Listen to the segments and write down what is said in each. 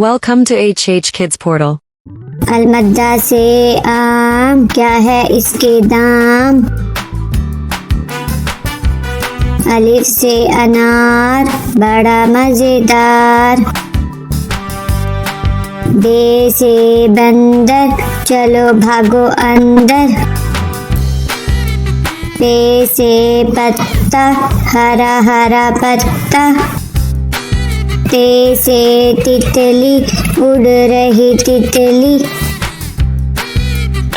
Welcome to HH Kids Portal. अलमद्दा से आम, क्या है इसके दाम। अलिफ से अनार, बड़ा मजेदार। बे से बंदर, चलो भागो अंदर। पे से पत्ता, हरा हरा पत्ता। ते से तितली, उड़ रही तितली।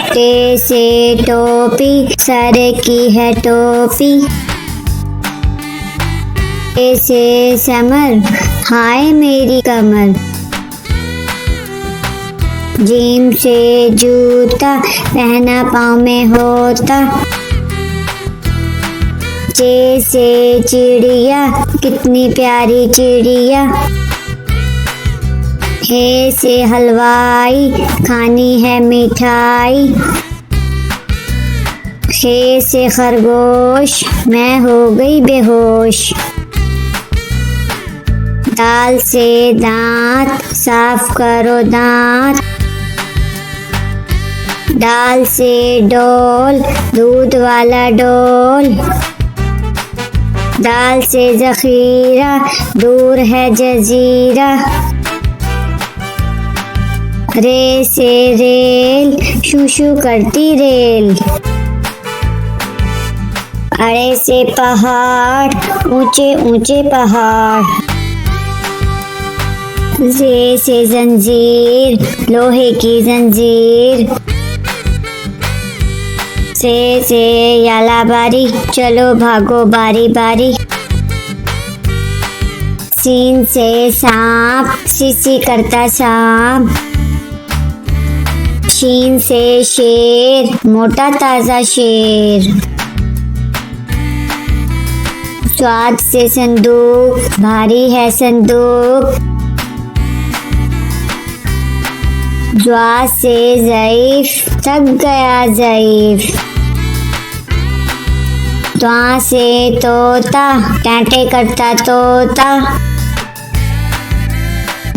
टे से टोपी, सर की है टोपी। टे से समर, हाय मेरी कमर। जीम से जूता, पहना पाँव में होता। चे से चिड़िया, कितनी प्यारी चिड़िया। हे से हलवाई, खानी है मिठाई। खे से खरगोश, मैं हो गई बेहोश। दाल से दांत, साफ करो दांत। दाल से डोल, दूध वाला डोल। दाल से जखीरा, दूर है जजीरा। रे से रेल, शू शू करती रेल। अड़े से पहाड़, ऊंचे ऊंचे पहाड़। जे से जंजीर, लोहे की जंजीर। से याला बारी, चलो भागो बारी बारी। सीन से सांप, सीसी करता सांप। शीन से शेर, मोटा ताजा शेर। स्वाद से संदूक, भारी है संदूक। ज्वा से ज़ईफ, थक गया ज़ईफ। त्वा से तोता, टांटे करता तोता।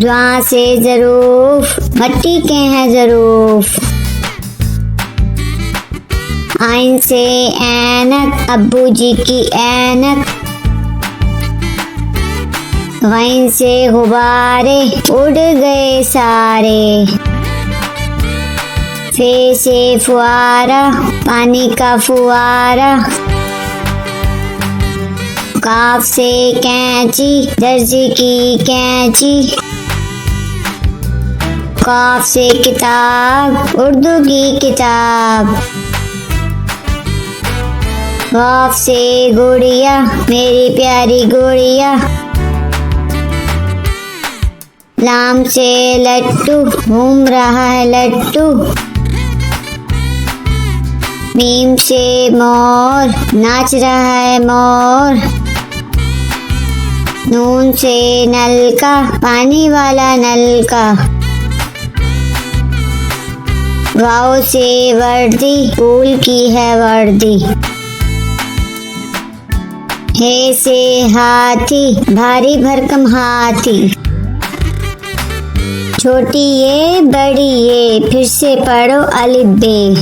ज्वा से ज़रूफ, मट्टी के हैं ज़रूफ। आइन से ऐनक, अब्बू जी की ऐनक। गैन से गुब्बारे, उड़ गए सारे। फे से फुआरा, पानी का फुआरा। काफ से कैंची, दर्जी की कैंची। काफ से किताब, उर्दू की किताब। वाफ से गुड़िया, मेरी प्यारी गुड़िया। लाम से लट्टू, घूम रहा है लट्टू। मीम से मोर, नाच रहा है मोर। नून से नलका, पानी वाला नलका। वाव से वर्दी, फूल की है वर्दी। हे से हाथी, भारी भरकम हाथी। छोटी ये, बड़ी ये, फिर से पढ़ो अलिफ बे।